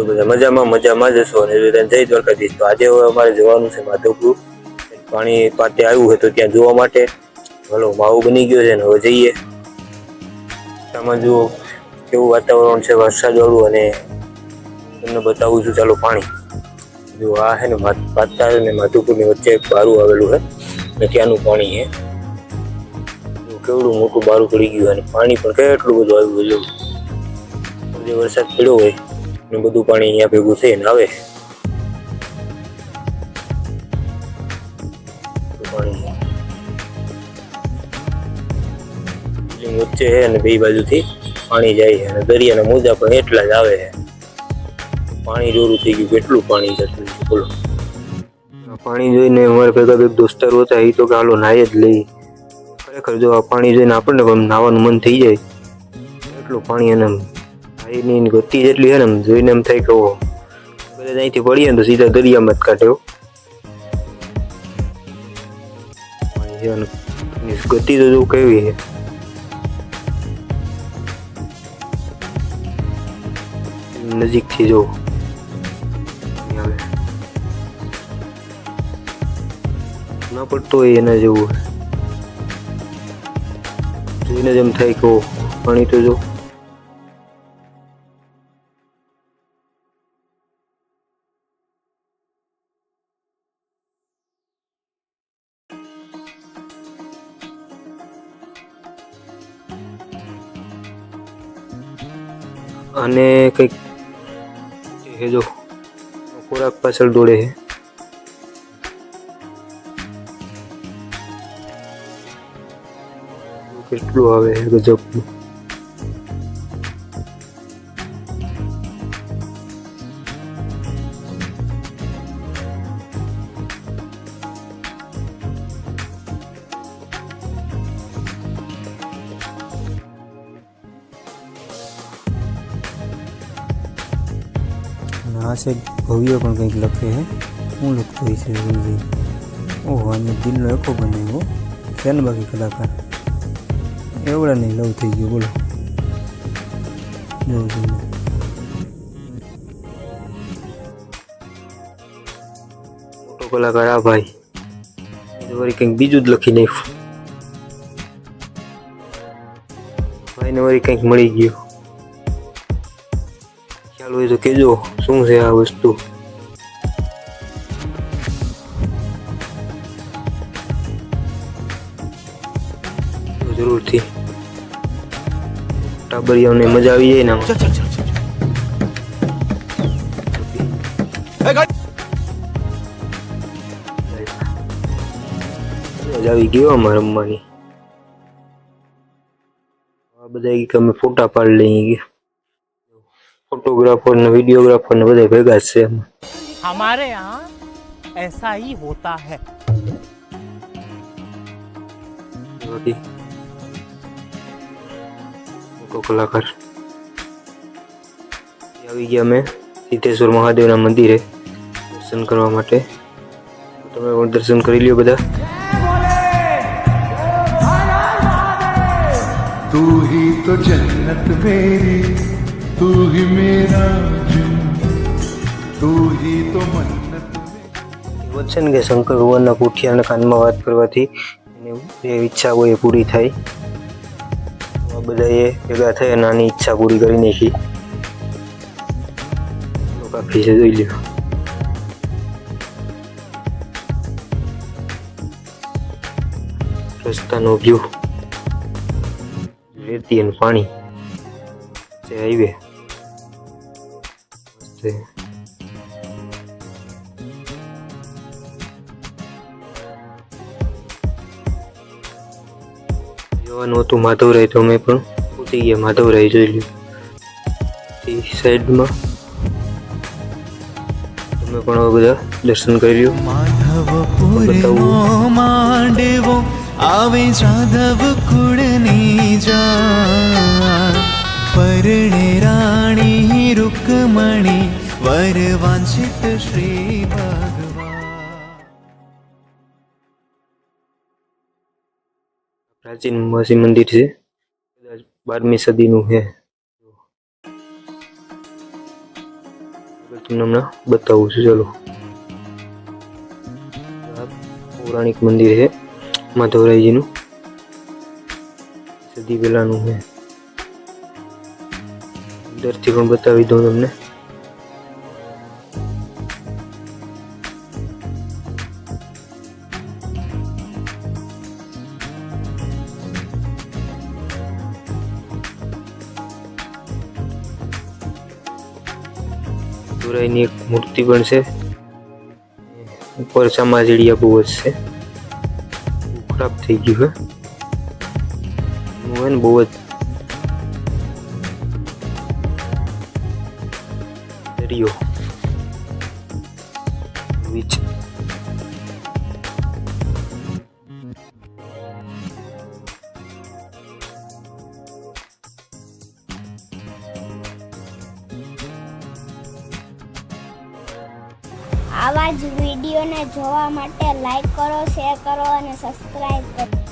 છો બધા મજામાં જશો અને જય દ્વારકાધીશ। તો આજે હવે અમારે જવાનું છે માધવપુર, પાણી પાતે આવ્યું હોય તો ત્યાં જોવા માટે। હલો, માવું બની ગયો છે ને હવે જઈએ। આમાં જુઓ કેવું વાતાવરણ છે વરસાદ વાળું, અને તમને બતાવું છું ચાલો પાણી જો આ છે ને પાતા ને માધવપુર ની વચ્ચે એક બારું આવેલું છે ને ત્યાંનું પાણી છે। કેવડું મોટું બારું પડી ગયું અને પાણી પણ કેટલું બધું આવ્યું છે। જે વરસાદ પડ્યો હોય ને બધું પાણી અહીંયા ભેગું થઈને આવે। પાણી વચ્ચે છે અને બે બાજુથી પાણી જાય છે અને દરિયાના મોજા પણ એટલા જ આવે છે। પાણી જોરું થઈ ગયું, કેટલું પાણી જતું છે બોલો। પાણી જોઈને અમારે ભેગા બે દોસ્તારો હતા, એ તો કે હાલો નાય જ લઈ। ખરેખર જો આ પાણી જોઈને આપણને પણ નાવાનું મન થઈ જાય, એટલું પાણી। અને એની ગતિ જેટલી છે ને જોઈને એમ થાય કે બધા અહીંથી પડીએ ને તો સીધા દરિયામાં જ કાઢે। ગતિ તો જો કેવી છે, નજીકથી જો ના પડતો હોય એના જેવું જોઈને જ એમ થાય કે પાણી તો જો। અને કઈક એ જો ખોરાક પાછળ દોડે છે, કેટલું આવે ગજબનું। આ છે ભવ્ય પણ કંઈક લખે છે, શું લખતું હોય છે? ઓહો, આને દિલનો એકો બનાવ્યો છે ને બાકી કલાકાર એવડા નહીં લવ થઈ ગયો બોલો। મોટો કલાકાર આ ભાઈ વળી કંઈક બીજું જ લખી નાખ્યું, ભાઈને વળી કંઈક મળી ગયું। ખ્યાલ હોય તો કેજો શું છે આ વસ્તુ। જરૂરથી ટાબરિયાઓને મજા આવી જાય ને આમાં। મજા આવી ગયો અમારે રમવાની। આ બધા કે અમે ફોટા પાડી લઈએ ગયા, फोटोग्राफर ने वीडियोग्राफर ने બધા ભેગા છે। हमारे यहाँ ऐसा ही होता है। મોટો કલાકાર આવી ગયા અમે સિદ્ધેશ્વર મહાદેવના મંદિરે દર્શન કરવા માટે। તમે પણ દર્શન કરી લ્યો બધા। तू ही तो जन्नत मेरी, तू ही मेरा जुन, तू ही तो मन्नत। એવું છે ને કે શંકર ભગવાનના પુઠિયાના કાનમાં વાત કરવાથી એની જે ઈચ્છા હોય એ પૂરી થાય। આ બધાએ ભેગા થઈ અને આની ઈચ્છા પૂરી કરી નાખી। કાફી છે, જોઈ લ્યો। રસ્તાનો વ્યૂ, રેતી અને પાણી છે, હાઈવે જવાનું હતું માધવરાય, તો અમે પણ પહોંચી ગયા માધવરાય। જોઈ લ્યો સાઈડમાં, તમે પણ હવે બધા દર્શન કરી લ્યો। माधवपुर नो मांडवो आवे जाधव कुड़नी जा, परणे राणी रुक्मणी वर वांछित श्री भगवान। પ્રાચીન મસી મંદિર છે, 12મી સદીનું છે। તમને હમણાં બતાવું છું. ચલો, આ પૌરાણિક મંદિર છે માધવરાયજીનું, સદી પહેલાનું છે. અંદરથી પણ બતાવી દઉં તમને. માધવરાયની એક મૂર્તિ પણ છે. ઉપર ચામાચીડિયા બહુ જ છે, ખરાબ થઈ ગયું છે. બહુ જ દરિયો બીચ. આવા જ વિડીયોને જોવા માટે લાઈક કરો, શેર કરો અને સબસ્ક્રાઈબ કરો.